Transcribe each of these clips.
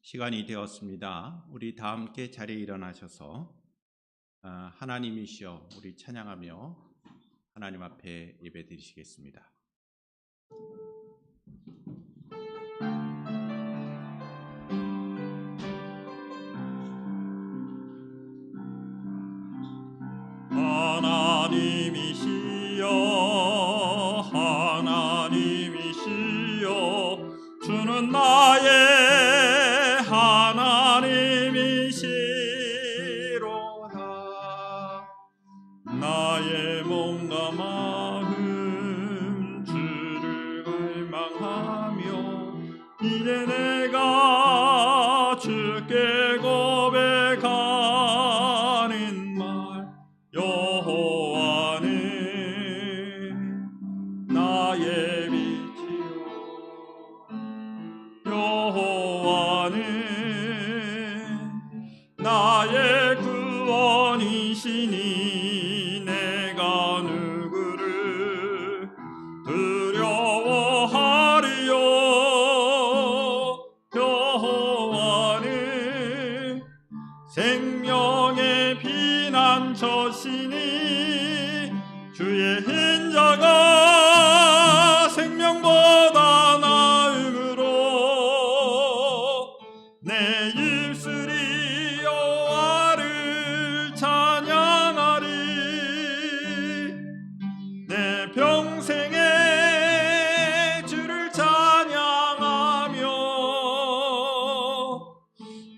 시간이 되었습니다. 우리 다 함께 자리에 일어나셔서 하나님이시여 우리 찬양하며 하나님 앞에 예배드리시겠습니다. 하나님이시여 하나님이시여 주는 나의 하나님이시로다. 나의 몸과 마음 주를 갈망하며 이제 내가 주께 고백하는 말 여호와는 나의 빛이요 여호와는 나의 구원이시니 내가 누구를 두려워하리요. 여호와는 생명의 피난처시니 주의 인자가 생명보다 나음으로 내 입술이 여호와를 찬양하리. 내 평생에 주를 찬양하며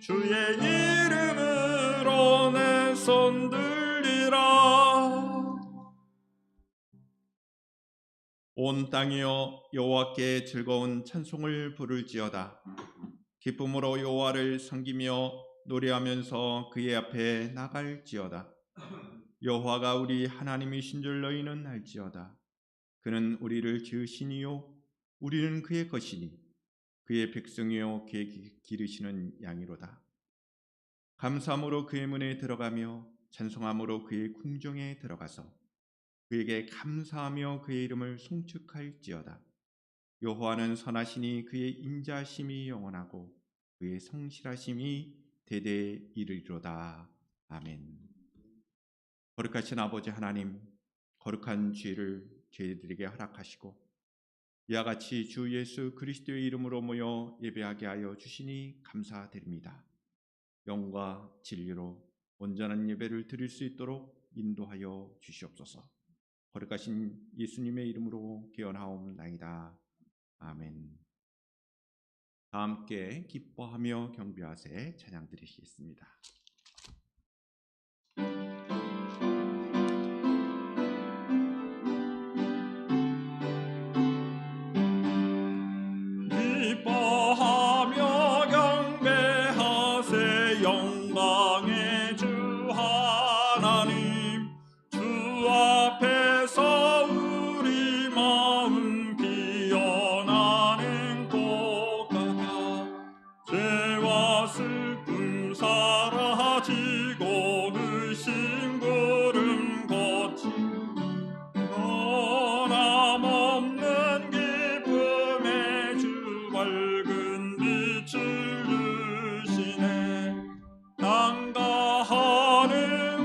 주의 이름으로 내 손 들리라. 온 땅이여 여호와께 즐거운 찬송을 부를지어다. 기쁨으로 여호와를 섬기며 노래하면서 그의 앞에 나갈지어다. 여호와가 우리 하나님이신 줄 너희는 알지어다. 그는 우리를 지으시니요 우리는 그의 것이니 그의 백성이요 그의 기르시는 양이로다. 감사함으로 그의 문에 들어가며 찬송함으로 그의 궁정에 들어가서 그에게 감사하며 그의 이름을 송축할지어다. 여호와는 선하시니 그의 인자심이 영원하고 그의 성실하심이 대대에 이르리로다. 아멘. 거룩하신 아버지 하나님, 거룩한 죄를 저희들에게 허락하시고 이와 같이 주 예수 그리스도의 이름으로 모여 예배하게 하여 주시니 감사드립니다. 영과 진리로 온전한 예배를 드릴 수 있도록 인도하여 주시옵소서. 거룩하신 예수님의 이름으로 기원하옵나이다. 아멘. 다 함께 기뻐하며 경배하세 찬양 드리시겠습니다. 기뻐하며 경배하세 영광의 주 하나님. 주 앞에서 우리 마음 피어나는 꽃같아 죄와 슬픔 사라지고 의심 구름 거친 변함없는 기쁨의 주 밝은 빛을 주시네. 땅과 하늘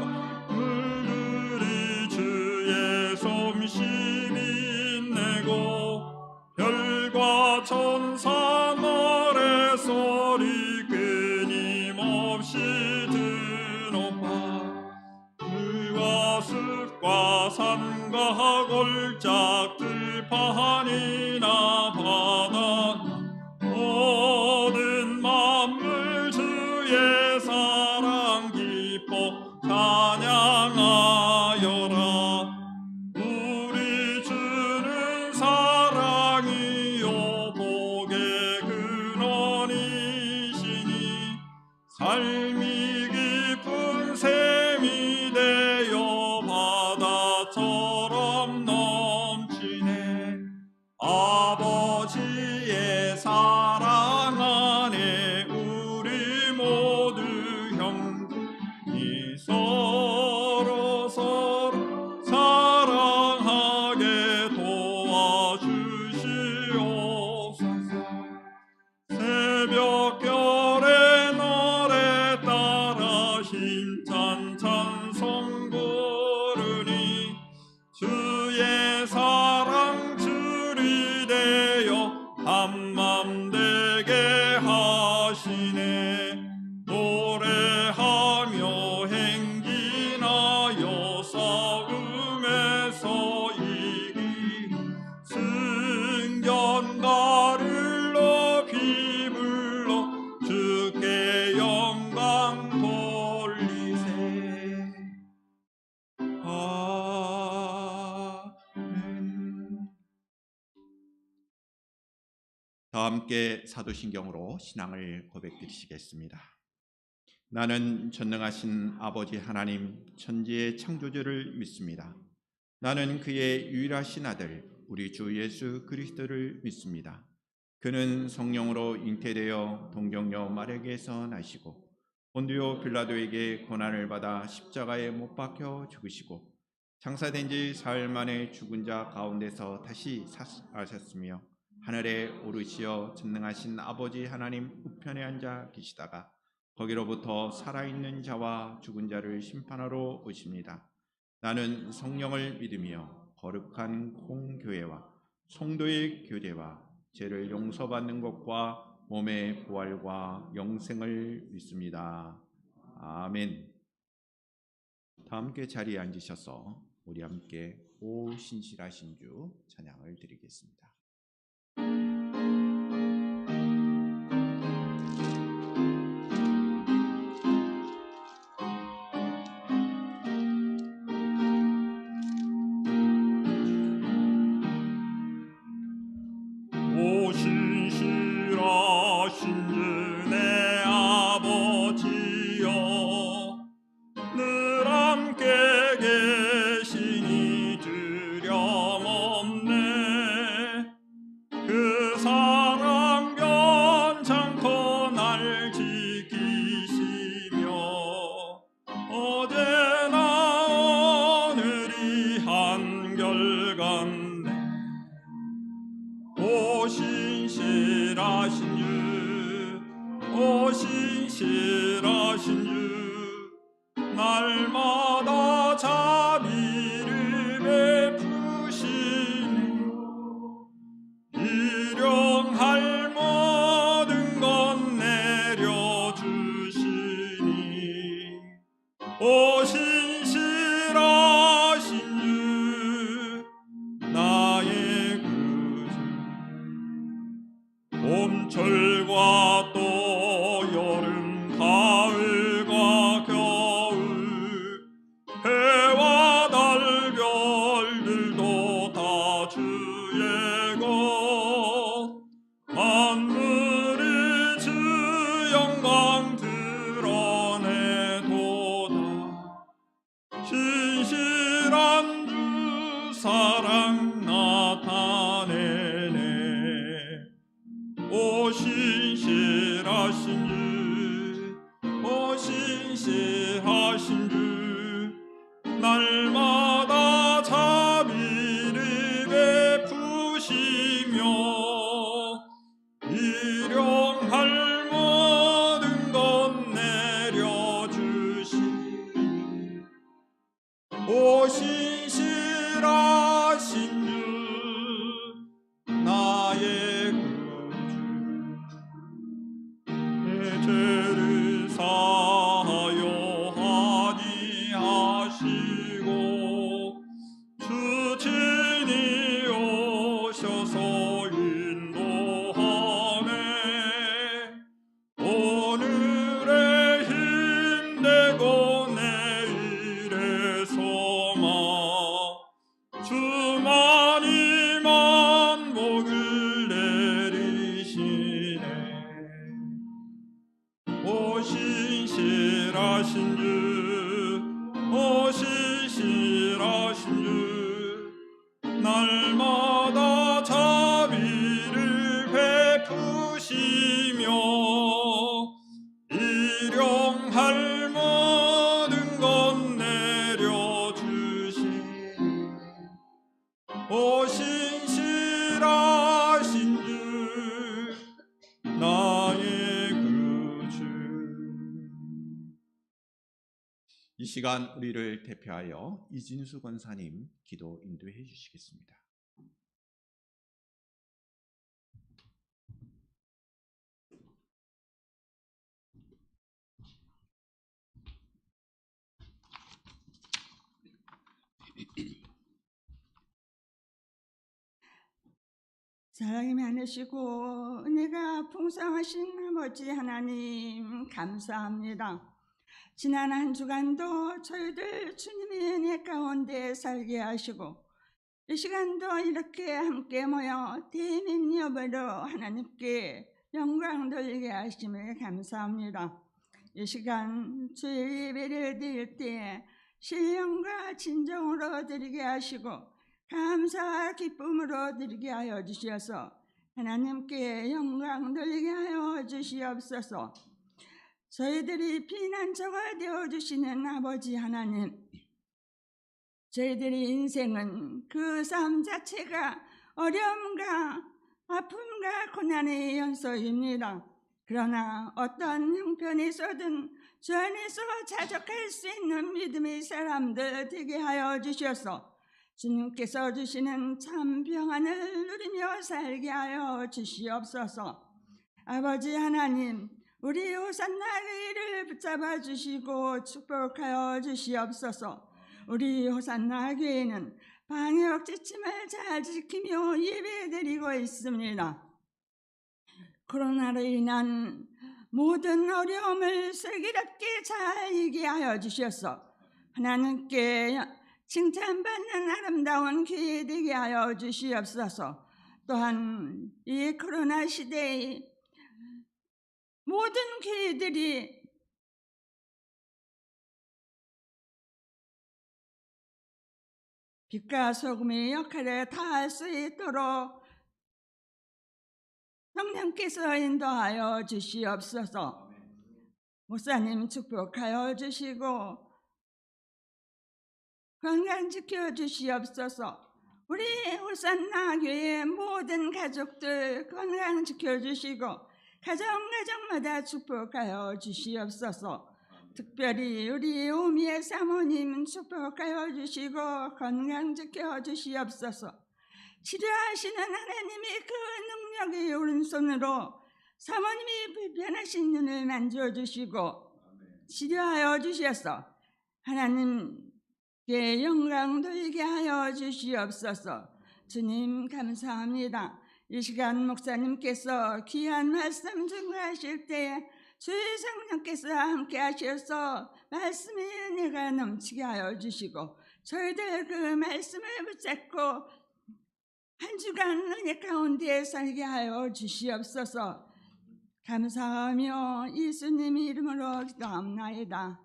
물들이 주의 솜씨 빛내고 별과 천사 노래소리 끊임없이 드높아 물과 숲과 산과 골짝 들판이나 바다 모든 만물 주의 사랑 기뻐 찬양하여라. 우리 주는 사랑이요 복의 근원이시니 삶이 깊은 샘이 되어 바다처럼 넘치네. 아버지의 사랑 안에 우리 모두 형제니 서로 사랑하게 도와주시옵소서. 새벽별의 신실하시네. 노래하며 행진하여 싸움에서 이기 승전가를 높이 불러 주께 영광 돌리세. 아멘. 다 함께 사도신경으로 신앙을 고백드리시겠습니다. 나는 전능하신 아버지 하나님 천지의 창조주를 믿습니다. 나는 그의 유일하신 아들 우리 주 예수 그리스도를 믿습니다. 그는 성령으로 잉태되어 동정녀 마리아에게서 나시고 본디오 빌라도에게 고난을 받아 십자가에 못 박혀 죽으시고 장사된 지 사흘 만에 죽은 자 가운데서 다시 사셨으며 하늘에 오르시어 전능하신 아버지 하나님 우편에 앉아 계시다가 거기로부터 살아있는 자와 죽은 자를 심판하러 오십니다. 나는 성령을 믿으며 거룩한 공교회와 성도의 교제와 죄를 용서받는 것과 몸의 부활과 영생을 믿습니다. 아멘. 다 함께 자리에 앉으셔서 우리 함께 오 신실하신 주 찬양을 드리겠습니다. 오 신실하신 주 내 아버지여, 늘 함께 계시니 두려움없네. 그 사랑 변찮고 날 지키시며 어제나 오늘이 한결같네. 오 신실하신 주, 오 신실하신 주, 날마다 자비를 베푸시니 일용할 모든 것 내려주시니 오 신실하신 주, 나의 봄철과 또 여름 가을과 겨울 해와 달 별들도 다 주의 것, 만물이 주 영광 드러내도다. 신실한 주 사랑 나타내네. 오 신실하신 주, 오 신실하신 주, 날마다 자비를 베푸시며 일용할 모든 것 내려주시니 오 신실하신 주, 나의 내 죄를 사하여 아니하시고 주 친히 오셔서 인도하네. 오늘의 힘되고 내일의 소망, 주만이 만복을 내리시네. 오 신실하신 주, 오 신실하신 주, 날마다 자비를 베푸시며 일용할 모든 것 내려주시니 오 신실하신 주, 나의 구주. 이 시간 우리를 대표하여 이진수 권사님 기도 인도해 주시겠습니다. 사랑이 많으시고 은혜가 풍성하신 아버지 하나님 감사합니다. 지난 한 주간도 저희들 주님의 은혜 가운데 살게 하시고 이 시간도 이렇게 함께 모여 대면 여배로 하나님께 영광 돌리게 하심을 감사합니다. 이 시간 주의 예배를 드릴 때 신령과 진정으로 드리게 하시고 감사와 기쁨으로 드리게 하여 주시어서 하나님께 영광 돌리게 하여 주시옵소서. 저희들이 피난처가 되어주시는 아버지 하나님, 저희들의 인생은 그 삶 자체가 어려움과 아픔과 고난의 연소입니다. 그러나 어떤 형편에서든 주 안에서 자족할 수 있는 믿음의 사람들 되게 하여 주셔서 주님께서 주시는 참 평안을 누리며 살게 하여 주시옵소서. 아버지 하나님, 우리 호산나 교회를 붙잡아 주시고 축복하여 주시옵소서. 우리 호산나 교회는 방역 지침을 잘 지키며 예배드리고 있습니다. 코로나로 인한 모든 어려움을 슬기롭게 잘 이겨하여 주셔서 하나님께 칭찬받는 아름다운 교회 되게 하여 주시옵소서. 또한 이 코로나 시대에 모든 교회들이 빛과 소금의 역할을 다할 수 있도록 성령께서 인도하여 주시옵소서. 목사님 축복하여 주시고 건강 지켜주시옵소서. 우리 호산나 교회 모든 가족들 건강 지켜주시고 가정마다 축복하여 주시옵소서. 특별히 우리 오미의 사모님 축복하여 주시고 건강 지켜주시옵소서. 치료하시는 하나님의 그 능력의 오른손으로 사모님이 불편하신 눈을 만져주시고 치료하여 주셔서 하나님께 영광 돌리게 하여 주시옵소서. 주님 감사합니다. 이 시간 목사님께서 귀한 말씀 증거하실 때 주의 성령께서 함께 하셔서 말씀의 은혜가 넘치게 하여 주시고 저희들 그 말씀을 붙잡고 한 주간 은혜 가운데 살게 하여 주시옵소서. 감사하며 예수님의 이름으로 기도합나이다.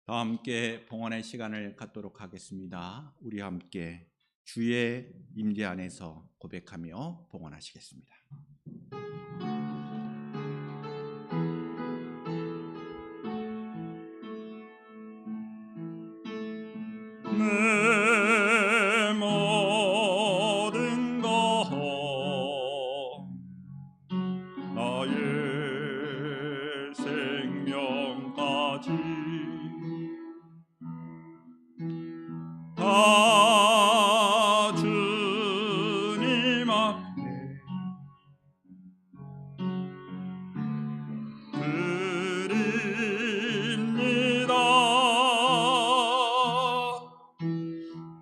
다 함께 봉헌의 시간을 갖도록 하겠습니다. 우리 함께 주의 임재 안에서 고백하며 봉헌하시겠습니다. 내 모든 것 나의 생명까지 다 주님 앞에 드립니다.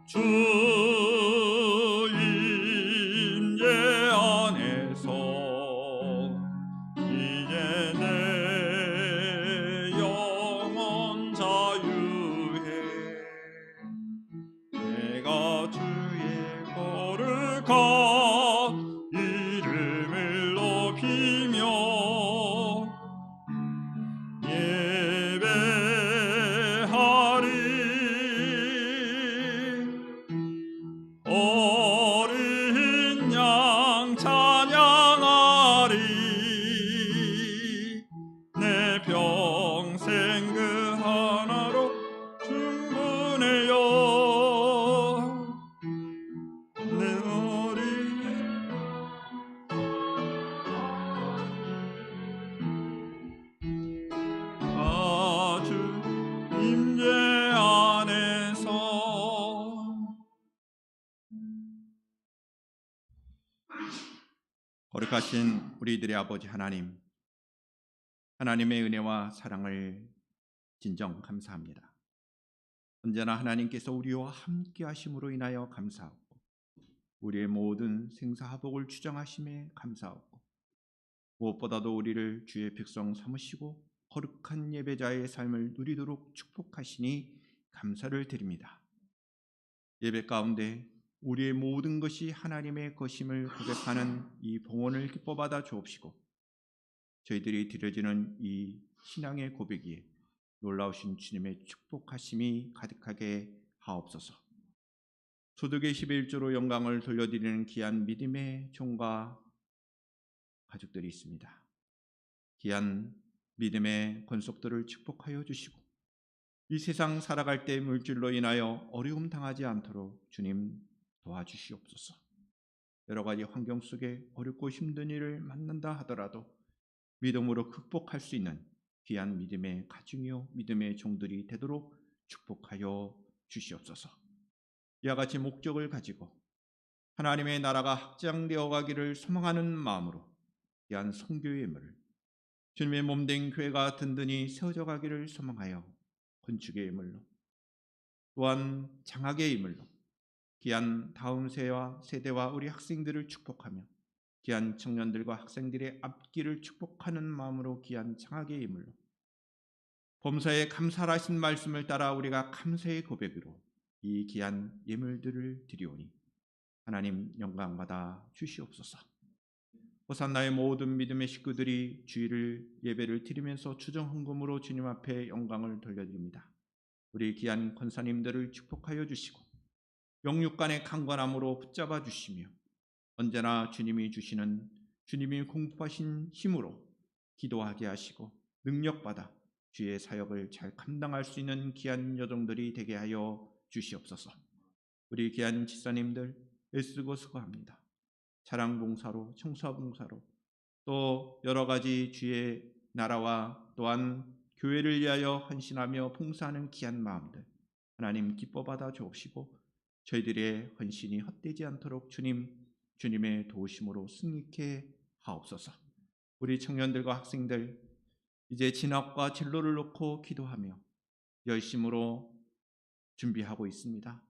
주 임재 안에서 이제 내 영혼 자유해. 내가 주의 거룩한 이름을 높이며 예배하리. 어린 양 찬양하리. 내 평생 그 하나로 충분해요. 거룩하신 우리들의 아버지 하나님, 하나님의 은혜와 사랑을 진정 감사합니다. 언제나 하나님께서 우리와 함께 하심으로 인하여 감사하고, 우리의 모든 생사화복을 주장하심에 감사하고, 무엇보다도 우리를 주의 백성 삼으시고 거룩한 예배자의 삶을 누리도록 축복하시니 감사를 드립니다. 예배 가운데 우리의 모든 것이 하나님의 것임을 고백하는 이 봉헌을 기뻐 받아 주옵시고, 저희들이 드려지는 이 신앙의 고백이 놀라우신 주님의 축복하심이 가득하게 하옵소서. 소득의 11조로 영광을 돌려드리는 귀한 믿음의 종과 가족들이 있습니다. 귀한 믿음의 권속들을 축복하여 주시고, 이 세상 살아갈 때 물질로 인하여 어려움 당하지 않도록 주님 도와주시옵소서. 여러 가지 환경 속에 어렵고 힘든 일을 만난다 하더라도 믿음으로 극복할 수 있는 귀한 믿음의 가중이요 믿음의 종들이 되도록 축복하여 주시옵소서. 이와 같이 목적을 가지고 하나님의 나라가 확장되어 가기를 소망하는 마음으로 귀한 선교의 예물을, 주님의 몸된 교회가 든든히 세워져 가기를 소망하여 건축의 예물로, 또한 장학의 예물로 귀한 다음 세대와 우리 학생들을 축복하며 귀한 청년들과 학생들의 앞길을 축복하는 마음으로 귀한 장학의 예물로, 범사에 감사하신 말씀을 따라 우리가 감사의 고백으로 이 귀한 예물들을 드리오니 하나님 영광받아 주시옵소서. 호산나의 모든 믿음의 식구들이 주일을 예배를 드리면서 추정 헌금으로 주님 앞에 영광을 돌려드립니다. 우리 귀한 권사님들을 축복하여 주시고 영육간의 강건함으로 붙잡아 주시며 언제나 주님이 주시는 주님이 공급하신 힘으로 기도하게 하시고 능력받아 주의 사역을 잘 감당할 수 있는 귀한 여종들이 되게 하여 주시옵소서. 우리 귀한 집사님들 애쓰고 수고합니다. 차량봉사로, 청소봉사로, 또 여러 가지 주의 나라와 또한 교회를 위하여 헌신하며 봉사하는 귀한 마음들 하나님 기뻐 받아 주옵시고, 저희들의 헌신이 헛되지 않도록 주님의 도우심으로 승리케 하옵소서. 우리 청년들과 학생들 이제 진학과 진로를 놓고 기도하며 열심으로 준비하고 있습니다.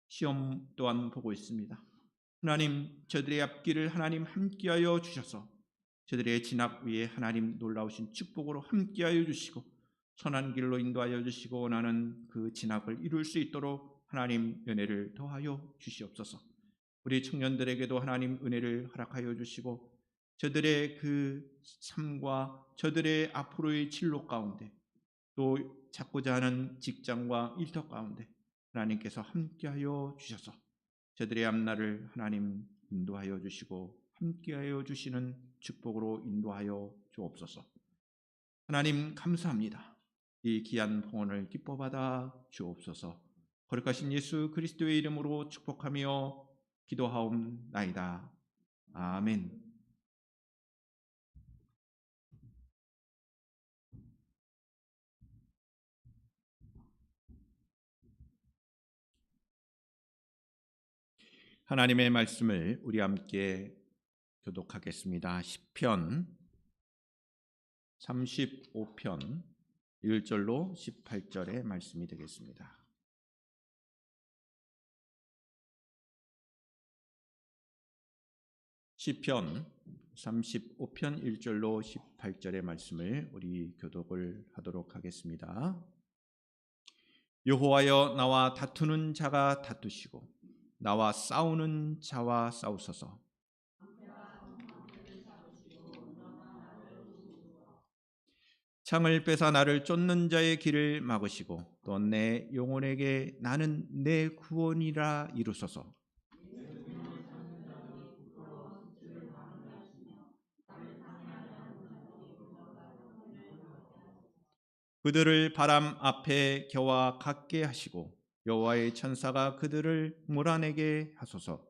시험 또한 보고 있습니다. 하나님, 저들의 앞길을 하나님 함께하여 주셔서 저들의 진학 위에 하나님 놀라우신 축복으로 함께하여 주시고 선한 길로 인도하여 주시고 원하는 그 진학을 이룰 수 있도록 하나님 은혜를 더하여 주시옵소서. 우리 청년들에게도 하나님 은혜를 허락하여 주시고 저들의 그 삶과 저들의 앞으로의 진로 가운데 또 찾고자 하는 직장과 일터 가운데 하나님께서 함께하여 주셔서 저들의 앞날을 하나님 인도하여 주시고 함께하여 주시는 축복으로 인도하여 주옵소서. 하나님 감사합니다. 이 귀한 봉헌을 기뻐 받아 주옵소서. 거룩하신 예수 그리스도의 이름으로 축복하며 기도하옵나이다. 아멘. 하나님의 말씀을 우리 함께 교독하겠습니다. 시편 35편 1절로 18절의 말씀이 되겠습니다. 시편 35편 1절로 18절의 말씀을 우리 교독을 하도록 하겠습니다. 여호와여, 나와 다투는 자가 다투시고 나와 싸우는 자와 싸우소서. 창을 빼사 나를 쫓는 자의 길을 막으시고 또 내 영혼에게 나는 내 구원이라 이루소서. 그들을 바람 앞에 겨와 같게 하시고 여호와의 천사가 그들을 몰아내게 하소서.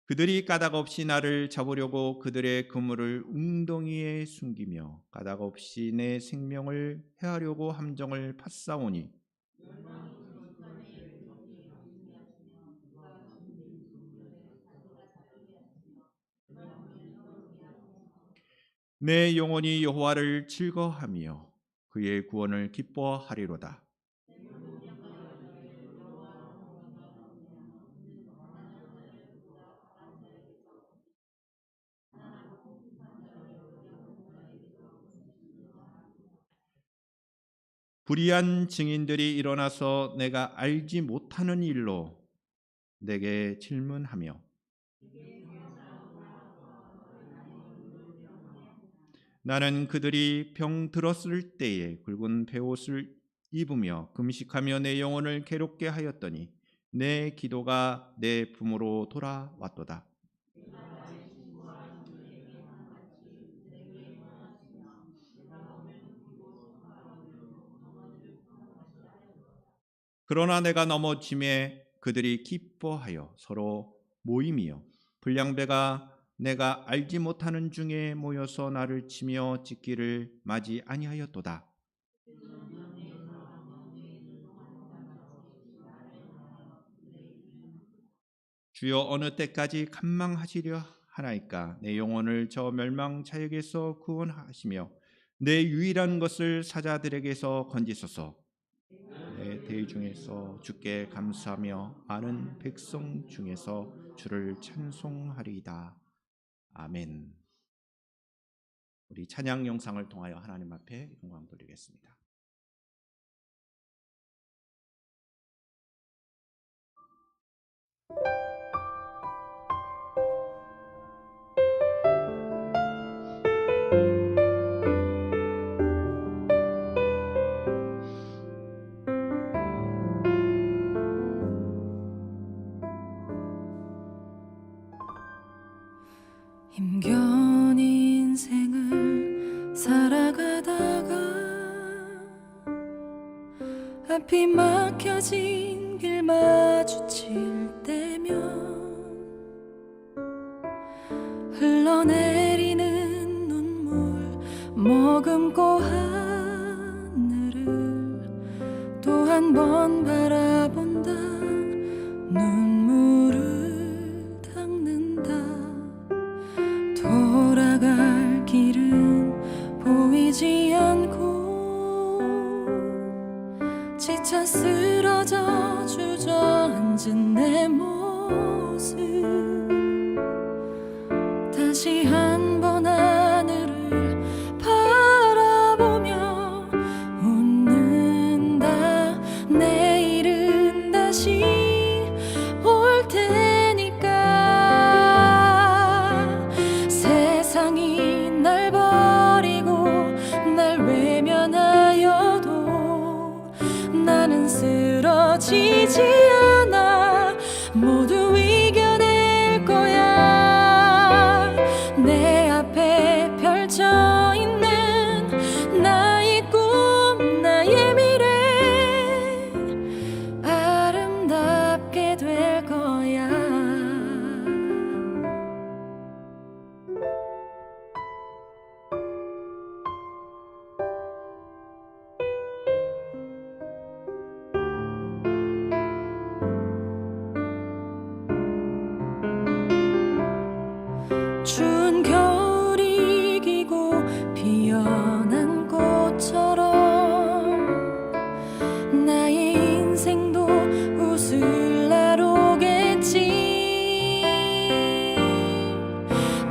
그들이 까닭 없이 나를 잡으려고 그들의 그물을 웅덩이에 숨기며 까닭 없이 내 생명을 해하려고 함정을 팠사오니 내 영혼이 여호와를 즐거워하며 그의 구원을 기뻐하리로다. 불의한 증인들이 일어나서 내가 알지 못하는 일로 내게 질문하며 나는 그들이 병 들었을 때에 굵은 베옷을 입으며 금식하며 내 영혼을 괴롭게 하였더니 내 기도가 내 품으로 돌아왔도다. 그러나 내가 넘어짐에 그들이 기뻐하여 서로 모임이요 불량배가 내가 알지 못하는 중에 모여서 나를 치며 찢기를 마지 아니하였도다. 주여 어느 때까지 간망하시려 하나이까? 내 영혼을 저 멸망자에게서 구원하시며 내 유일한 것을 사자들에게서 건지소서. 내 대중에서 주께 감사하며 많은 백성 중에서 주를 찬송하리이다. 아멘. 우리 찬양 영상을 통하여 하나님 앞에 영광 돌리겠습니다. 힘겨운 인생을 살아가다가 앞이 막혀진 길 마주칠 때면 흘러내리는 눈물 머금고 하늘을 또 한 번 바라본다. 눈물을 닦는다. 돌아갈 길은 보이지 않고 지쳐 쓰러져 주저앉은 내 모습 다시 한 번 하늘을 바라보며 웃는다. 내일은 다시 올 테니까 세상이 날 버리고 날 외면하여도 나는 쓰러지지 않아. 모두 이겨낼 거야. 내 앞에 펼쳐 있는 나의 꿈, 나의 미래 아름답게 될 거야. 추운 겨울이 이기고 피어난 꽃처럼 나의 인생도 웃을 날 오겠지.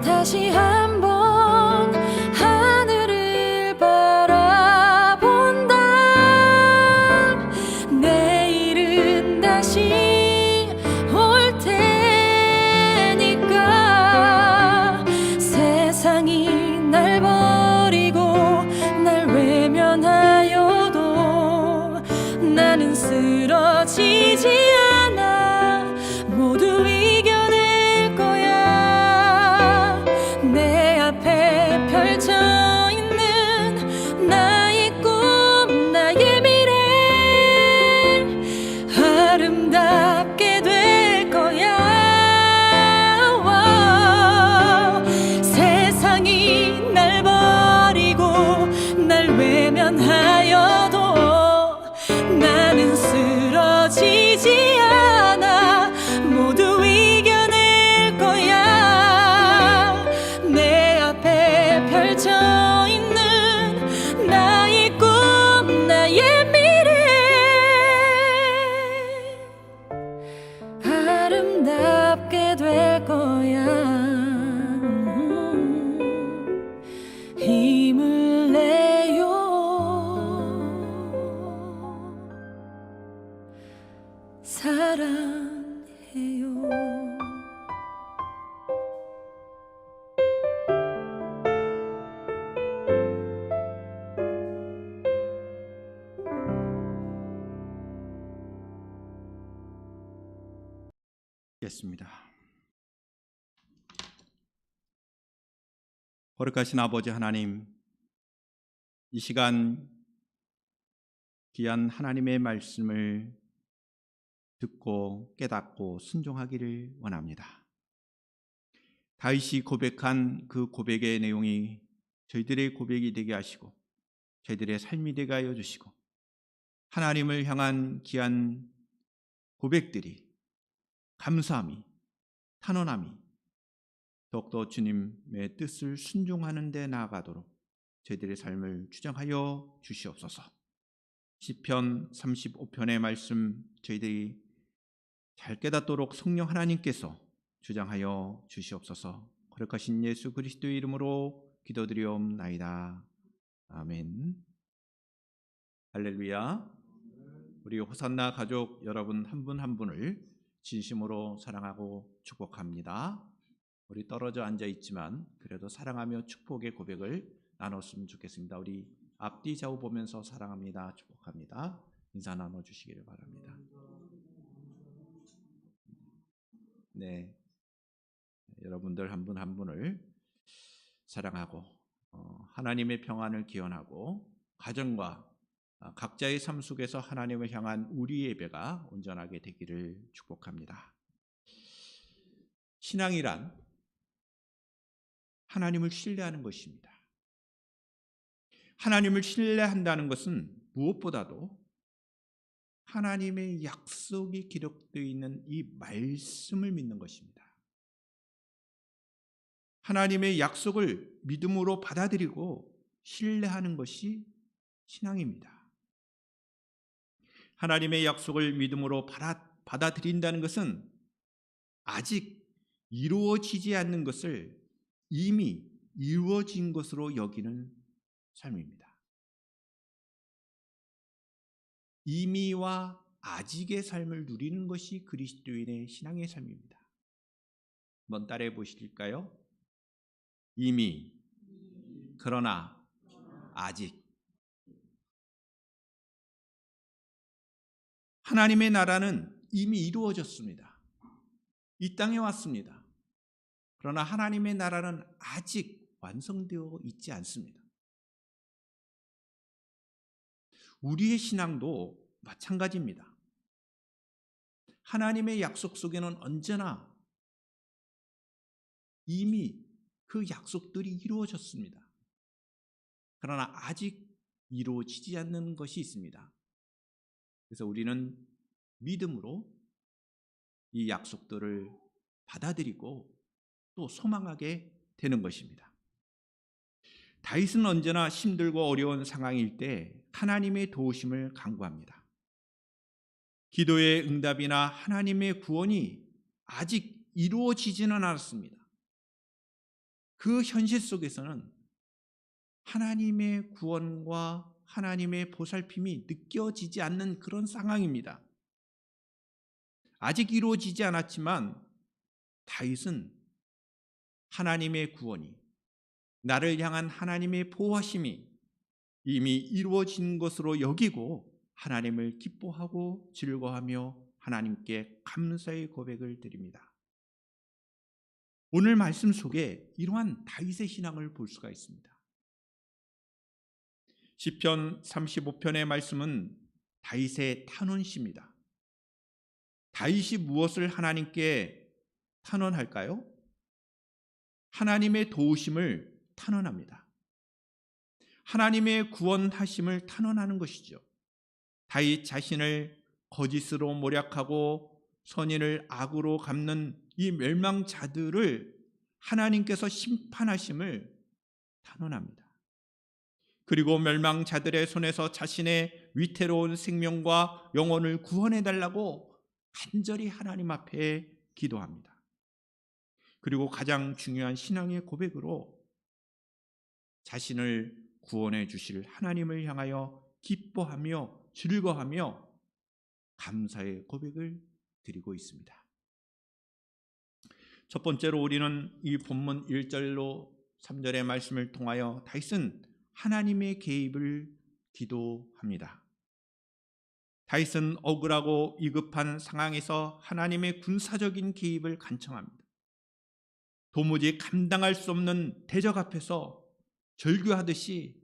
다시 한번 하늘을 바라본다. 내일은 다시 올 테니까 세상이 날 버리고 날 외면하여도 나는 쓰러지지 않아. 모두 이겨낼 거야. 내 앞에 펼쳐 있는 나의 꿈, 나의 미래 아름답게 될 거야. 세상이 날 버리고 날 외면하여도 나는 쓰러지지 않아. 모두 이겨낼 거야. 내 앞에 펼쳐 사랑해요. 겠습니다. 거룩하신 아버지 하나님, 이 시간 귀한 하나님의 말씀을 듣고 깨닫고 순종하기를 원합니다. 다윗이 고백한 그 고백의 내용이 저희들의 고백이 되게 하시고 저희들의 삶이 되게 하여 주시고 하나님을 향한 귀한 고백들이 감사함이, 탄원함이 더욱더 주님의 뜻을 순종하는 데 나아가도록 저희들의 삶을 주장하여 주시옵소서. 시편 35편의 말씀 저희들이 잘 깨닫도록 성령 하나님께서 주장하여 주시옵소서. 거룩하신 예수 그리스도의 이름으로 기도드리옵나이다. 아멘. 할렐루야. 우리 호산나 가족 여러분 한 분 한 분을 진심으로 사랑하고 축복합니다. 우리 떨어져 앉아 있지만 그래도 사랑하며 축복의 고백을 나눴으면 좋겠습니다. 우리 앞뒤 좌우 보면서 사랑합니다, 축복합니다. 인사 나눠주시기를 바랍니다. 네, 여러분들 한 분 한 분을 사랑하고 하나님의 평안을 기원하고 가정과 각자의 삶 속에서 하나님을 향한 우리 예배가 온전하게 되기를 축복합니다. 신앙이란 하나님을 신뢰하는 것입니다. 하나님을 신뢰한다는 것은 무엇보다도 하나님의 약속이 기록되어 있는 이 말씀을 믿는 것입니다. 하나님의 약속을 믿음으로 받아들이고 신뢰하는 것이 신앙입니다. 하나님의 약속을 믿음으로 받아들인다는 것은 아직 이루어지지 않는 것을 이미 이루어진 것으로 여기는 삶입니다. 이미와 아직의 삶을 누리는 것이 그리스도인의 신앙의 삶입니다. 한번 따라해 보실까요? 이미, 그러나, 아직. 하나님의 나라는 이미 이루어졌습니다. 이 땅에 왔습니다. 그러나 하나님의 나라는 아직 완성되어 있지 않습니다. 우리의 신앙도 마찬가지입니다. 하나님의 약속 속에는 언제나 이미 그 약속들이 이루어졌습니다. 그러나 아직 이루어지지 않는 것이 있습니다. 그래서 우리는 믿음으로 이 약속들을 받아들이고 또 소망하게 되는 것입니다. 다윗은 언제나 힘들고 어려운 상황일 때 하나님의 도우심을 간구합니다. 기도의 응답이나 하나님의 구원이 아직 이루어지지는 않았습니다. 그 현실 속에서는 하나님의 구원과 하나님의 보살핌이 느껴지지 않는 그런 상황입니다. 아직 이루어지지 않았지만 다윗은 하나님의 구원이, 나를 향한 하나님의 보호하심이 이미 이루어진 것으로 여기고 하나님을 기뻐하고 즐거워하며 하나님께 감사의 고백을 드립니다. 오늘 말씀 속에 이러한 다윗의 신앙을 볼 수가 있습니다. 시편 35편의 말씀은 다윗의 탄원시입니다. 다윗이 무엇을 하나님께 탄원할까요? 하나님의 도우심을 탄원합니다. 하나님의 구원하심을 탄원하는 것이죠. 다윗 자신을 거짓으로 모략하고 선인을 악으로 갚는 이 멸망자들을 하나님께서 심판하심을 탄원합니다. 그리고 멸망자들의 손에서 자신의 위태로운 생명과 영혼을 구원해달라고 간절히 하나님 앞에 기도합니다. 그리고 가장 중요한 신앙의 고백으로 자신을 구원해 주실 하나님을 향하여 기뻐하며 즐거워하며 감사의 고백을 드리고 있습니다. 첫 번째로 우리는 이 본문 1절로 3절의 말씀을 통하여 다윗은 하나님의 개입을 기도합니다. 다윗은 억울하고 위급한 상황에서 하나님의 군사적인 개입을 간청합니다. 도무지 감당할 수 없는 대적 앞에서 절규하듯이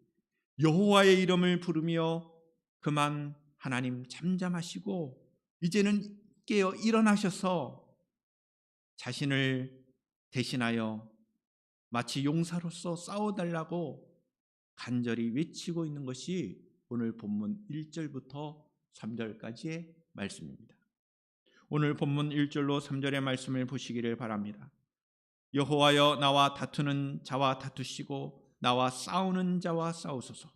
여호와의 이름을 부르며 그만 하나님 잠잠하시고 이제는 깨어 일어나셔서 자신을 대신하여 마치 용사로서 싸워달라고 간절히 외치고 있는 것이 오늘 본문 1절부터 3절까지의 말씀입니다. 오늘 본문 1절로 3절의 말씀을 보시기를 바랍니다. 여호와여 나와 다투는 자와 다투시고 나와 싸우는 자와 싸우소서.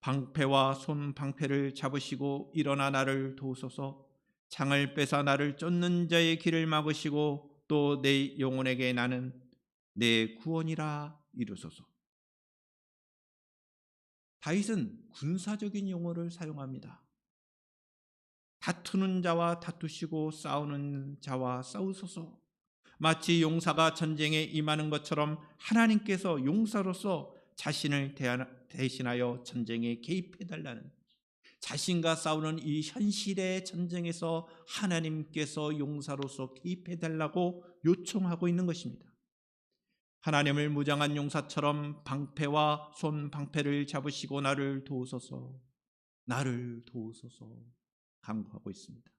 방패와 손 방패를 잡으시고 일어나 나를 도우소서. 창을 빼사 나를 쫓는 자의 길을 막으시고 또 내 영혼에게 나는 내 구원이라 이루소서. 다윗은 군사적인 용어를 사용합니다. 다투는 자와 다투시고 싸우는 자와 싸우소서. 마치 용사가 전쟁에 임하는 것처럼 하나님께서 용사로서 자신을 대신하여 전쟁에 개입해달라는, 자신과 싸우는 이 현실의 전쟁에서 하나님께서 용사로서 개입해달라고 요청하고 있는 것입니다. 하나님을 무장한 용사처럼 방패와 손 방패를 잡으시고 나를 도우소서, 나를 도우소서 간구하고 있습니다.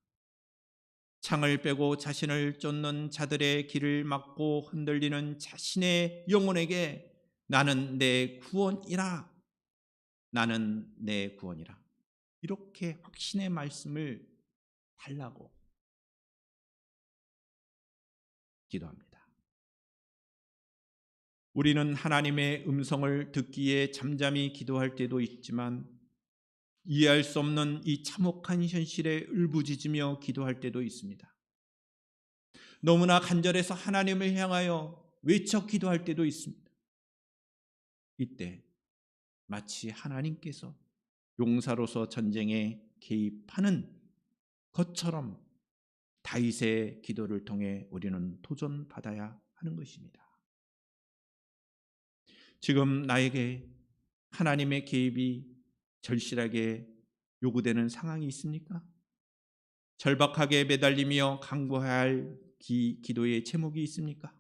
창을 빼고 자신을 쫓는 자들의 길을 막고 흔들리는 자신의 영혼에게 나는 내 구원이라, 나는 내 구원이라, 이렇게 확신의 말씀을 달라고 기도합니다. 우리는 하나님의 음성을 듣기에 잠잠히 기도할 때도 있지만 이해할 수 없는 이 참혹한 현실에 울부짖으며 기도할 때도 있습니다. 너무나 간절해서 하나님을 향하여 외쳐 기도할 때도 있습니다. 이때 마치 하나님께서 용사로서 전쟁에 개입하는 것처럼 다윗의 기도를 통해 우리는 도전받아야 하는 것입니다. 지금 나에게 하나님의 개입이 절실하게 요구되는 상황이 있습니까? 절박하게 매달리며 간구해야 할 기도의 제목이 있습니까?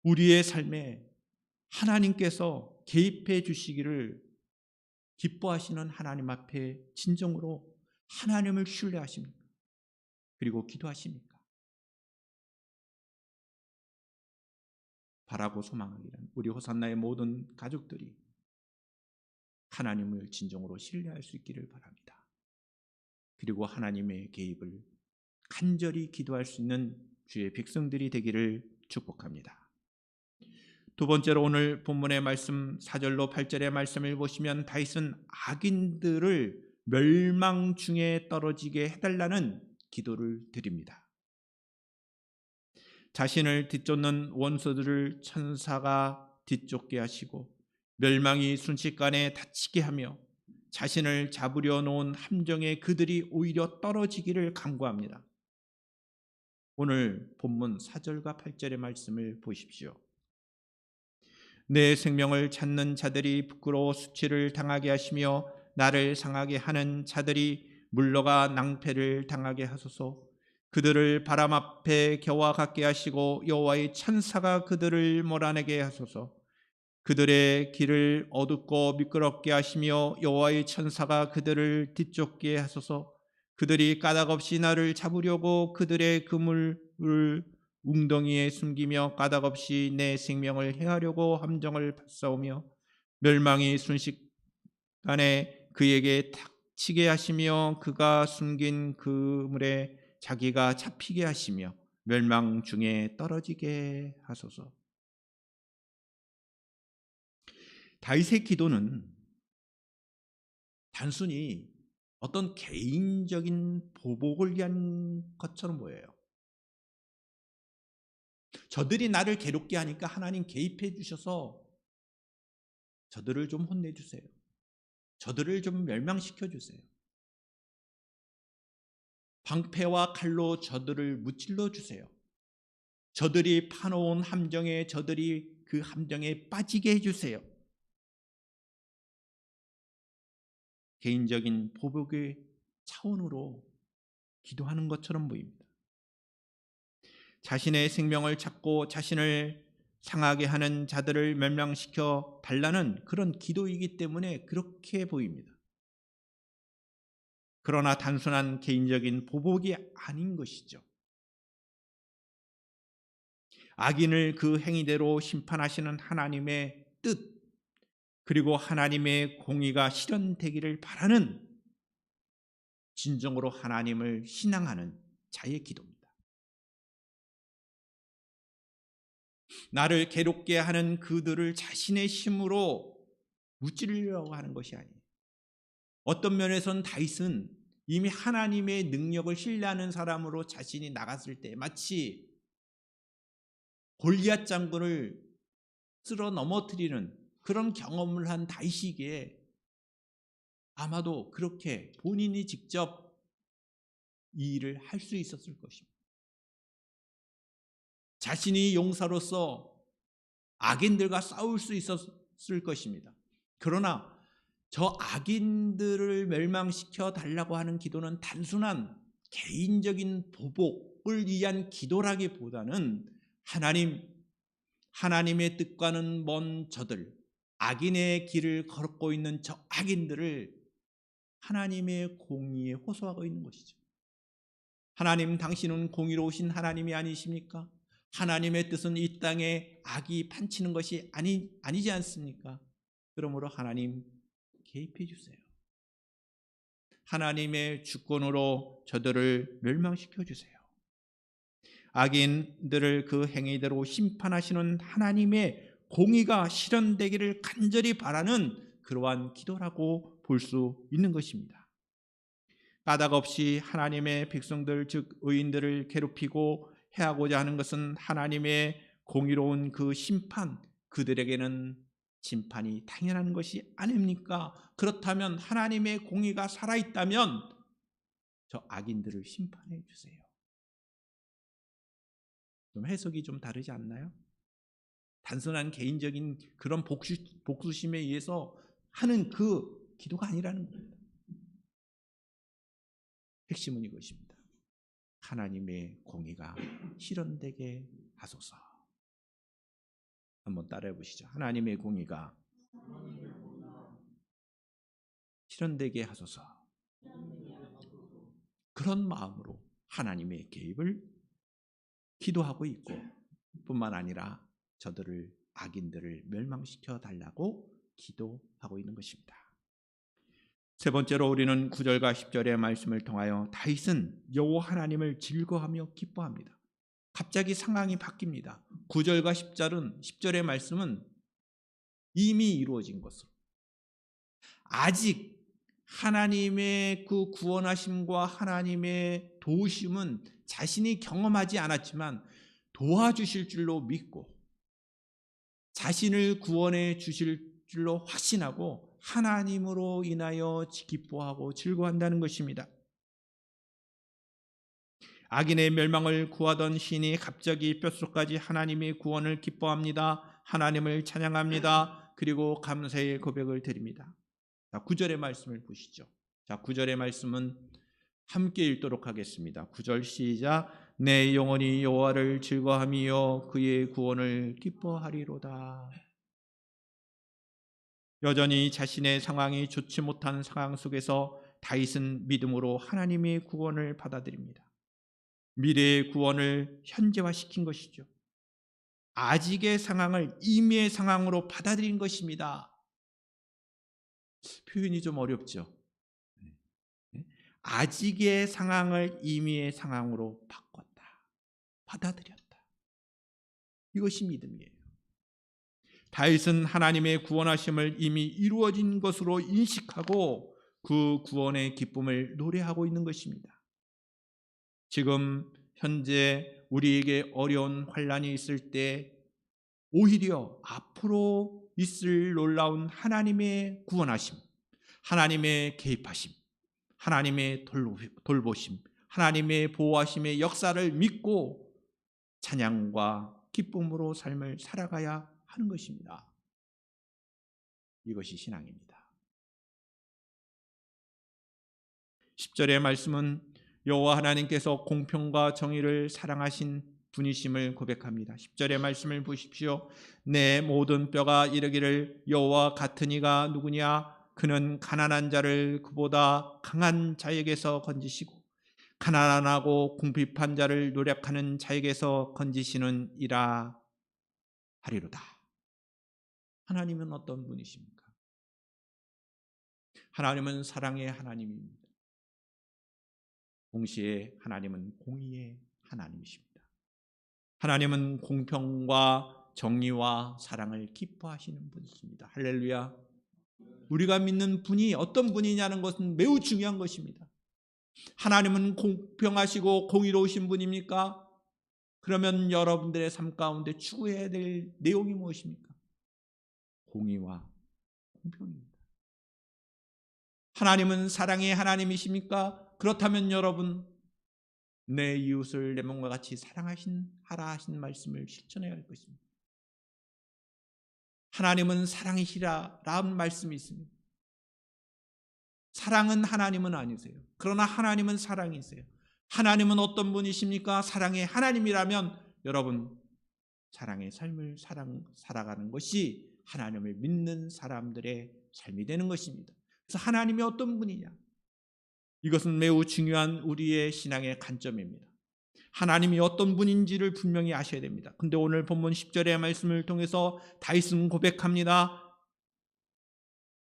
우리의 삶에 하나님께서 개입해 주시기를 기뻐하시는 하나님 앞에 진정으로 하나님을 신뢰하십니까? 그리고 기도하십니까? 바라고 소망하기를 우리 호산나의 모든 가족들이 하나님을 진정으로 신뢰할 수 있기를 바랍니다. 그리고 하나님의 개입을 간절히 기도할 수 있는 주의 백성들이 되기를 축복합니다. 두 번째로 오늘 본문의 말씀 4절로 8절의 말씀을 보시면 다윗은 악인들을 멸망 중에 떨어지게 해달라는 기도를 드립니다. 자신을 뒤쫓는 원수들을 천사가 뒤쫓게 하시고 멸망이 순식간에 닥치게 하며 자신을 잡으려 놓은 함정에 그들이 오히려 떨어지기를 간구합니다. 오늘 본문 4절과 8절의 말씀을 보십시오. 내 생명을 찾는 자들이 부끄러워 수치를 당하게 하시며 나를 상하게 하는 자들이 물러가 낭패를 당하게 하소서. 그들을 바람 앞에 겨와 같게 하시고 여호와의 천사가 그들을 몰아내게 하소서. 그들의 길을 어둡고 미끄럽게 하시며 여호와의 천사가 그들을 뒤쫓게 하소서. 그들이 까닭없이 나를 잡으려고 그들의 그물을 웅덩이에 숨기며 까닭없이 내 생명을 해하려고 함정을 쌓으며 멸망이 순식간에 그에게 닥치게 하시며 그가 숨긴 그물에 자기가 잡히게 하시며 멸망 중에 떨어지게 하소서. 다윗의 기도는 단순히 어떤 개인적인 보복을 위한 것처럼 보여요. 저들이 나를 괴롭게 하니까 하나님 개입해 주셔서 저들을 좀 혼내주세요. 저들을 좀 멸망시켜 주세요. 방패와 칼로 저들을 무찔러 주세요. 저들이 파놓은 함정에 저들이 그 함정에 빠지게 해주세요. 개인적인 보복의 차원으로 기도하는 것처럼 보입니다. 자신의 생명을 찾고 자신을 상하게 하는 자들을 멸망시켜 달라는 그런 기도이기 때문에 그렇게 보입니다. 그러나 단순한 개인적인 보복이 아닌 것이죠. 악인을 그 행위대로 심판하시는 하나님의 뜻, 그리고 하나님의 공의가 실현되기를 바라는 진정으로 하나님을 신앙하는 자의 기도입니다. 나를 괴롭게 하는 그들을 자신의 힘으로 무찌르려고 하는 것이 아니에요. 어떤 면에선 다윗은 이미 하나님의 능력을 신뢰하는 사람으로 자신이 나갔을 때 마치 골리앗 장군을 쓸어 넘어뜨리는 그런 경험을 한 다윗이기에 아마도 그렇게 본인이 직접 이 일을 할 수 있었을 것입니다. 자신이 용사로서 악인들과 싸울 수 있었을 것입니다. 그러나 저 악인들을 멸망시켜 달라고 하는 기도는 단순한 개인적인 보복을 위한 기도라기보다는 하나님의 뜻과는 먼 저들, 악인의 길을 걷고 있는 저 악인들을 하나님의 공의에 호소하고 있는 것이죠. 하나님, 당신은 공의로우신 하나님이 아니십니까? 하나님의 뜻은 이 땅에 악이 판치는 것이 아니지 않습니까? 그러므로 하나님 개입해 주세요. 하나님의 주권으로 저들을 멸망시켜 주세요. 악인들을 그 행위대로 심판하시는 하나님의 공의가 실현되기를 간절히 바라는 그러한 기도라고 볼 수 있는 것입니다. 까닭 없이 하나님의 백성들, 즉 의인들을 괴롭히고 해하고자 하는 것은 하나님의 공의로운 그 심판, 그들에게는 심판이 당연한 것이 아닙니까? 그렇다면 하나님의 공의가 살아있다면 저 악인들을 심판해 주세요. 좀 해석이 좀 다르지 않나요? 단순한 개인적인 그런 복수심에 의해서 하는 그 기도가 아니라는 겁니다. 핵심은 이것입니다. 하나님의 공의가 실현되게 하소서. 한번 따라해 보시죠. 하나님의 공의가 실현되게 하소서. 그런 마음으로 하나님의 개입을 기도하고 있고, 뿐만 아니라 저들을, 악인들을 멸망시켜 달라고 기도하고 있는 것입니다. 세 번째로 우리는 9절과 10절의 말씀을 통하여 다윗은 여호와 하나님을 즐거워하며 기뻐합니다. 갑자기 상황이 바뀝니다. 9절과 10절의 말씀은 이미 이루어진 것으로, 아직 하나님의 그 구원하심과 하나님의 도우심은 자신이 경험하지 않았지만 도와주실 줄로 믿고 자신을 구원해 주실 줄로 확신하고 하나님으로 인하여 기뻐하고 즐거워한다는 것입니다. 악인의 멸망을 구하던 신이 갑자기 뼛속까지 하나님의 구원을 기뻐합니다. 하나님을 찬양합니다. 그리고 감사의 고백을 드립니다. 자, 9절의 말씀을 보시죠. 자, 9절의 말씀은 함께 읽도록 하겠습니다. 9절 시작. 내 영혼이 여호와를 즐거워하며 그의 구원을 기뻐하리로다. 여전히 자신의 상황이 좋지 못한 상황 속에서 다윗은 믿음으로 하나님의 구원을 받아들입니다. 미래의 구원을 현재화시킨 것이죠. 아직의 상황을 이미의 상황으로 받아들인 것입니다. 표현이 좀 어렵죠. 아직의 상황을 이미의 상황으로 바꿨다, 받아들였다. 이것이 믿음이에요. 다윗은 하나님의 구원하심을 이미 이루어진 것으로 인식하고 그 구원의 기쁨을 노래하고 있는 것입니다. 지금 현재 우리에게 어려운 환난이 있을 때 오히려 앞으로 있을 놀라운 하나님의 구원하심, 하나님의 개입하심, 하나님의 돌보심, 하나님의 보호하심의 역사를 믿고 찬양과 기쁨으로 삶을 살아가야 하는 것입니다. 이것이 신앙입니다. 10절의 말씀은 여호와 하나님께서 공평과 정의를 사랑하신 분이심을 고백합니다. 10절의 말씀을 보십시오. 내 모든 뼈가 이르기를 여호와 같은 이가 누구냐? 그는 가난한 자를 그보다 강한 자에게서 건지시고 가난하고 궁핍한 자를 노력하는 자에게서 건지시는 이라 하리로다. 하나님은 어떤 분이십니까? 하나님은 사랑의 하나님입니다. 동시에 하나님은 공의의 하나님이십니다. 하나님은 공평과 정의와 사랑을 기뻐하시는 분이십니다. 할렐루야. 우리가 믿는 분이 어떤 분이냐는 것은 매우 중요한 것입니다. 하나님은 공평하시고 공의로우신 분입니까? 그러면 여러분들의 삶 가운데 추구해야 될 내용이 무엇입니까? 공의와 공평입니다. 하나님은 사랑의 하나님이십니까? 그렇다면 여러분, 내 이웃을 내 몸과 같이 사랑하라 하신 말씀을 실천해야 할 것입니다. 하나님은 사랑이시라라는 말씀이 있습니다. 사랑은 하나님은 아니세요. 그러나 하나님은 사랑이세요. 하나님은 어떤 분이십니까? 사랑의 하나님이라면 여러분, 사랑의 삶을 살아가는 것이 하나님을 믿는 사람들의 삶이 되는 것입니다. 그래서 하나님이 어떤 분이냐? 이것은 매우 중요한 우리의 신앙의 관점입니다. 하나님이 어떤 분인지를 분명히 아셔야 됩니다. 근데 오늘 본문 10절의 말씀을 통해서 다윗은 고백합니다.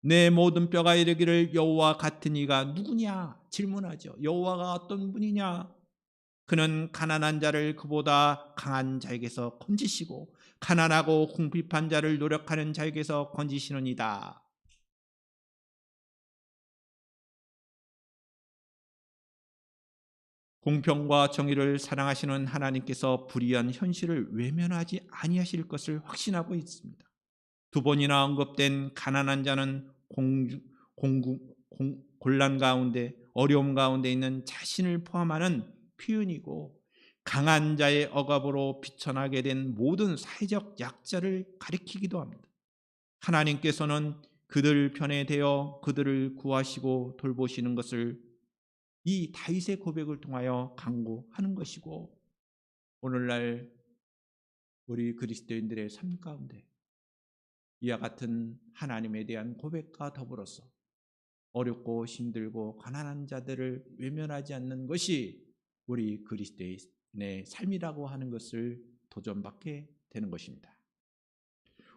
내 모든 뼈가 이르기를 여호와 같은 이가 누구냐? 질문하죠. 여호와가 어떤 분이냐? 그는 가난한 자를 그보다 강한 자에게서 건지시고 가난하고 궁핍한 자를 노력하는 자에게서 건지시느니라. 공평과 정의를 사랑하시는 하나님께서 불의한 현실을 외면하지 아니하실 것을 확신하고 있습니다. 두 번이나 언급된 가난한 자는 곤란 가운데 어려움 가운데 있는 자신을 포함하는 표현이고 강한 자의 억압으로 비천하게 된 모든 사회적 약자를 가리키기도 합니다. 하나님께서는 그들 편에 대어 그들을 구하시고 돌보시는 것을 이 다윗의 고백을 통하여 강구하는 것이고 오늘날 우리 그리스도인들의 삶 가운데 이와 같은 하나님에 대한 고백과 더불어서 어렵고 힘들고 가난한 자들을 외면하지 않는 것이 우리 그리스도인의 삶이라고 하는 것을 도전받게 되는 것입니다.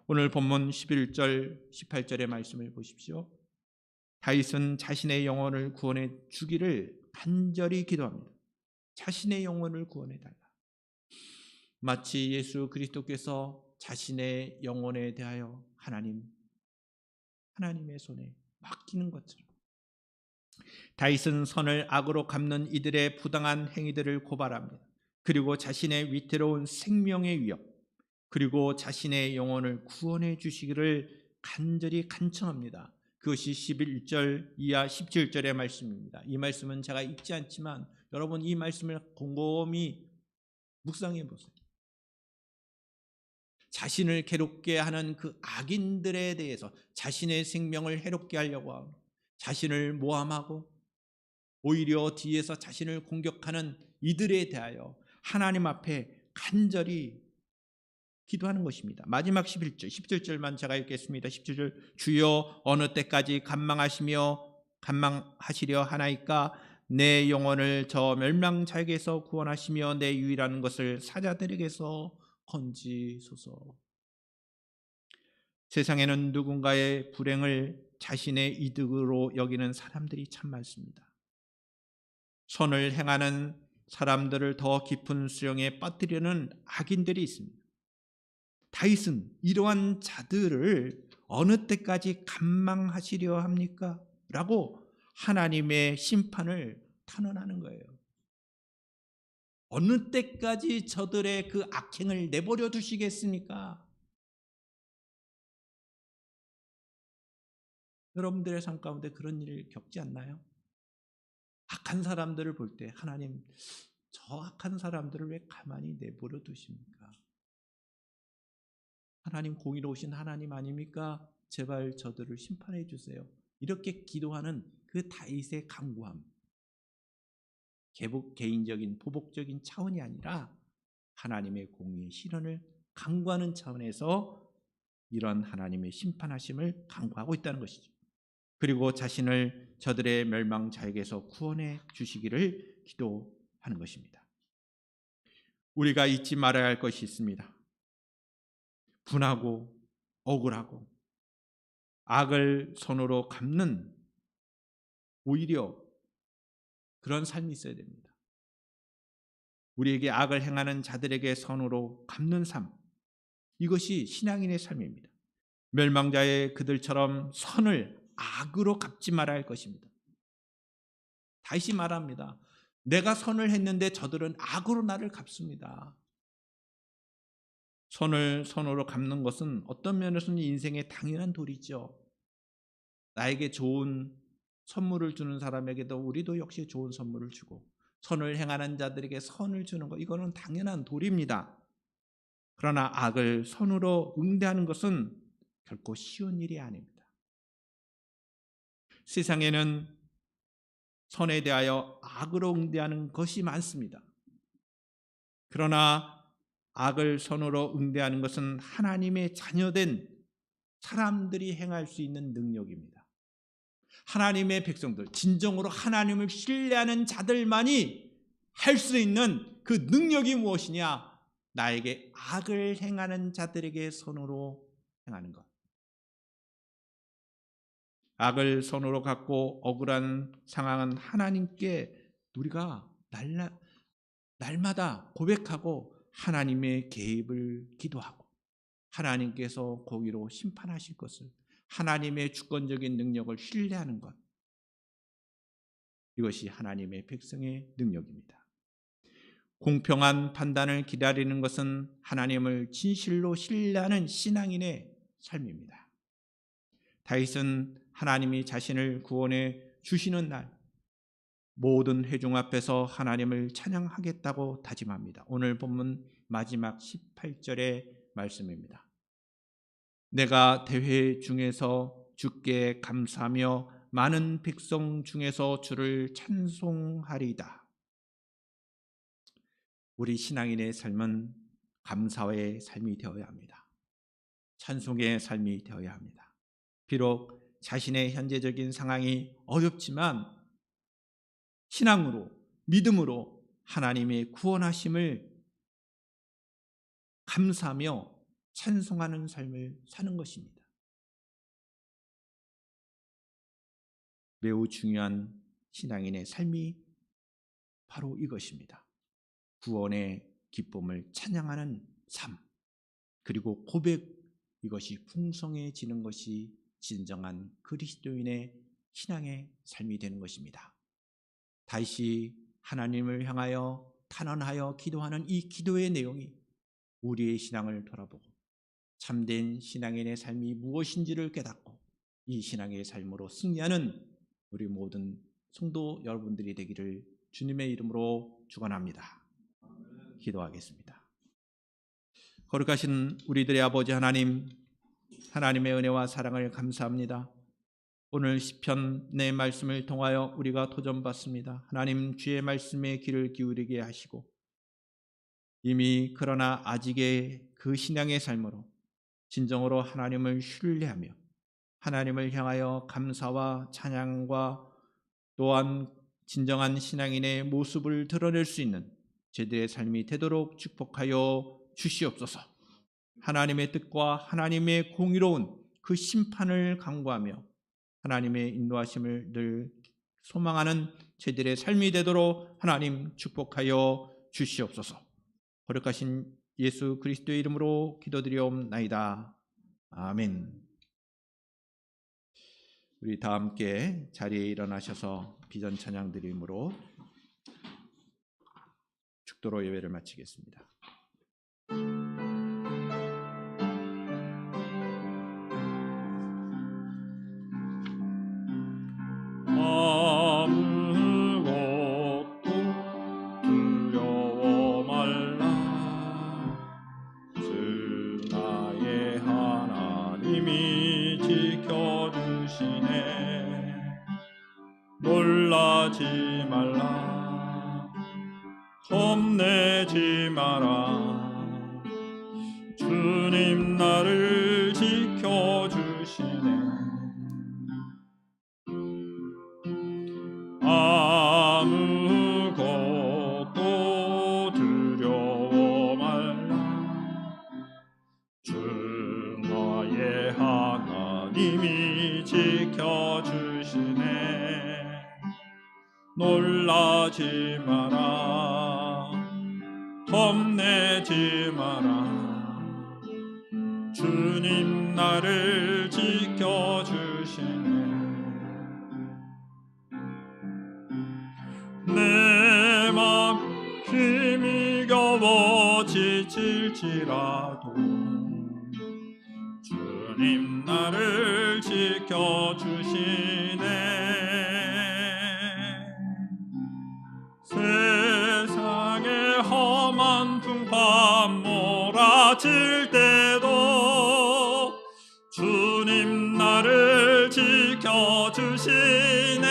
오늘 본문 11절 18절의 말씀을 보십시오. 다윗은 자신의 영혼을 구원해 주기를 간절히 기도합니다. 자신의 영혼을 구원해 달라. 마치 예수 그리스도께서 자신의 영혼에 대하여 하나님의 손에 맡기는 것처럼 다윗은 선을 악으로 갚는 이들의 부당한 행위들을 고발합니다. 그리고 자신의 위태로운 생명의 위협 그리고 자신의 영혼을 구원해 주시기를 간절히 간청합니다. 그것이 11절 이하 17절의 말씀입니다. 이 말씀은 제가 읽지 않지만 여러분 이 말씀을 곰곰이 묵상해 보세요. 자신을 괴롭게 하는 그 악인들에 대해서 자신의 생명을 해롭게 하려고 하고 자신을 모함하고 오히려 뒤에서 자신을 공격하는 이들에 대하여 하나님 앞에 간절히 기도하는 것입니다. 마지막 11절, 17절만 제가 읽겠습니다. 17절 주여 어느 때까지 간망하시려 하나이까 내 영혼을 저 멸망자에게서 구원하시며 내 유일한 것을 사자들에게서 건지소서. 세상에는 누군가의 불행을 자신의 이득으로 여기는 사람들이 참 많습니다. 선을 행하는 사람들을 더 깊은 수렁에 빠뜨리는 악인들이 있습니다. 다윗은 이러한 자들을 어느 때까지 간망하시려 합니까? 라고 하나님의 심판을 탄원하는 거예요. 어느 때까지 저들의 그 악행을 내버려 두시겠습니까? 여러분들의 삶 가운데 그런 일을 겪지 않나요? 악한 사람들을 볼 때 하나님, 저 악한 사람들을 왜 가만히 내버려 두십니까? 하나님, 공의로우신 하나님 아닙니까? 제발 저들을 심판해 주세요. 이렇게 기도하는 그 다윗의 간구함, 개인적인 보복적인 차원이 아니라 하나님의 공의의 실현을 간구하는 차원에서 이런 하나님의 심판하심을 간구하고 있다는 것이죠. 그리고 자신을 저들의 멸망자에게서 구원해 주시기를 기도하는 것입니다. 우리가 잊지 말아야 할 것이 있습니다. 분하고 억울하고 악을 손으로 갚는, 오히려 그런 삶이 있어야 됩니다. 우리에게 악을 행하는 자들에게 선으로 갚는 삶, 이것이 신앙인의 삶입니다. 멸망자의 그들처럼 선을 악으로 갚지 말아야 할 것입니다. 다시 말합니다. 내가 선을 했는데 저들은 악으로 나를 갚습니다. 선을 선으로 갚는 것은 어떤 면에서는 인생의 당연한 도리죠. 나에게 좋은 선물을 주는 사람에게도 우리도 역시 좋은 선물을 주고, 선을 행하는 자들에게 선을 주는 것, 이거는 당연한 도리입니다. 그러나 악을 선으로 응대하는 것은 결코 쉬운 일이 아닙니다. 세상에는 선에 대하여 악으로 응대하는 것이 많습니다. 그러나 악을 선으로 응대하는 것은 하나님의 자녀된 사람들이 행할 수 있는 능력입니다. 하나님의 백성들, 진정으로 하나님을 신뢰하는 자들만이 할 수 있는 그 능력이 무엇이냐? 나에게 악을 행하는 자들에게 선으로 행하는 것. 악을 선으로 갖고 억울한 상황은 하나님께 우리가 날마다 고백하고 하나님의 개입을 기도하고 하나님께서 공의로 심판하실 것을, 하나님의 주권적인 능력을 신뢰하는 것, 이것이 하나님의 백성의 능력입니다. 공평한 판단을 기다리는 것은 하나님을 진실로 신뢰하는 신앙인의 삶입니다. 다윗은 하나님이 자신을 구원해 주시는 날 모든 회중 앞에서 하나님을 찬양하겠다고 다짐합니다. 오늘 본문 마지막 18절의 말씀입니다. 내가 대회 중에서 주께 감사하며 많은 백성 중에서 주를 찬송하리이다. 우리 신앙인의 삶은 감사의 삶이 되어야 합니다. 찬송의 삶이 되어야 합니다. 비록 자신의 현재적인 상황이 어렵지만 신앙으로, 믿음으로 하나님의 구원하심을 감사하며 찬송하는 삶을 사는 것입니다. 매우 중요한 신앙인의 삶이 바로 이것입니다. 구원의 기쁨을 찬양하는 삶, 그리고 고백, 이것이 풍성해지는 것이 진정한 그리스도인의 신앙의 삶이 되는 것입니다. 다시 하나님을 향하여 탄원하여 기도하는 이 기도의 내용이 우리의 신앙을 돌아보고 참된 신앙인의 삶이 무엇인지를 깨닫고 이 신앙의 삶으로 승리하는 우리 모든 성도 여러분들이 되기를 주님의 이름으로 축원합니다. 기도하겠습니다. 거룩하신 우리들의 아버지 하나님, 하나님의 은혜와 사랑을 감사합니다. 오늘 시편의 말씀을 통하여 우리가 도전받습니다. 하나님, 주의 말씀에 귀를 기울이게 하시고 이미 그러나 아직의 그 신앙의 삶으로 진정으로 하나님을 신뢰하며 하나님을 향하여 감사와 찬양과 또한 진정한 신앙인의 모습을 드러낼 수 있는 저희들의 삶이 되도록 축복하여 주시옵소서. 하나님의 뜻과 하나님의 공의로운 그 심판을 간구하며 하나님의 인도하심을 늘 소망하는 저희들의 삶이 되도록 하나님 축복하여 주시옵소서. 거룩하신 예수 그리스도의 이름으로 기도드리옵나이다. 아멘. 우리 다 함께 자리에 일어나셔서 비전 찬양 드림으로 축도로 예배를 마치겠습니다. 아무것도 놀라지 말라 겁내지 마라 주님 나를 지켜주시네 아무것도 두려워 말라 주 나의 하나님이 지켜주시네 놀라지 마라 겁내지 마라 주님 나를 지켜주시네 내 맘 힘이 겨워 지칠지라도 주님 나를 지켜주시네 세상의 험한 풍파 몰아칠 때도 주님 나를 지켜주시네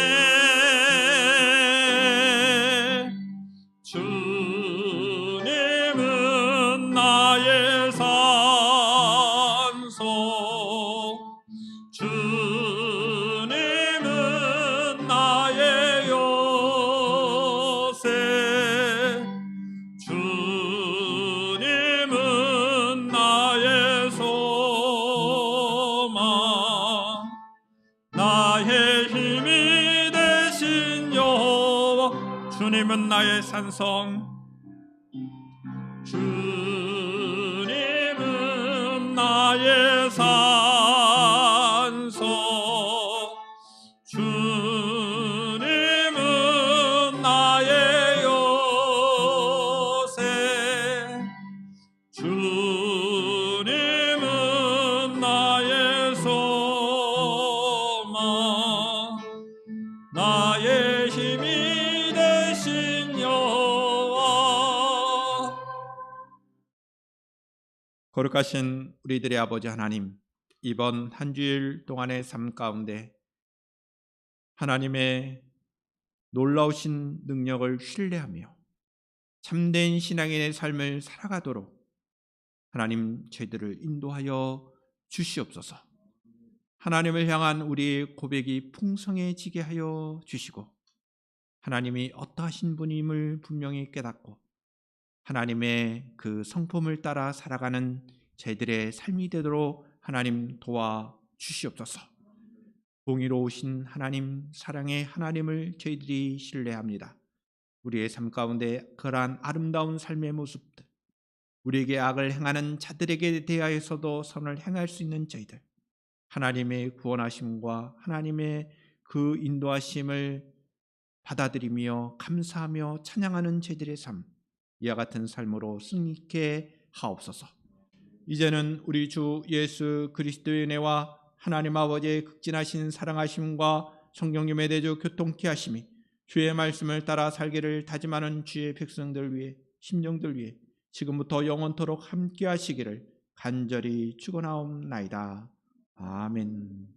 주님은 나의 산소 주님은 나의 요새 주님은 나의 소망 나의 힘이 되신 여호와 주님은 나의 산성 주님은 나의 산성 주님은 나의 요새 주님은 나의 소망 나의 힘이 되신 여호와 거룩하신 우리들의 아버지 하나님, 이번 한 주일 동안의 삶 가운데 하나님의 놀라우신 능력을 신뢰하며 참된 신앙인의 삶을 살아가도록 하나님 저희들을 인도하여 주시옵소서. 하나님을 향한 우리의 고백이 풍성해지게 하여 주시고 하나님이 어떠하신 분임을 분명히 깨닫고 하나님의 그 성품을 따라 살아가는 저희들의 삶이 되도록 하나님 도와 주시옵소서. 공의로우신 하나님, 사랑의 하나님을 저희들이 신뢰합니다. 우리의 삶 가운데 그러한 아름다운 삶의 모습들, 우리에게 악을 행하는 자들에게 대하여서도 선을 행할 수 있는 저희들, 하나님의 구원하심과 하나님의 그 인도하심을 받아들이며 감사하며 찬양하는 저희들의 삶, 이와 같은 삶으로 승리케 하옵소서. 이제는 우리 주 예수 그리스도의 은혜와 하나님 아버지의 극진하신 사랑하심과 성령님의 대조 교통케 하심이 주의 말씀을 따라 살기를 다짐하는 주의 백성들 위해, 심령들 위해 지금부터 영원토록 함께 하시기를 간절히 축원하옵나이다. 아멘.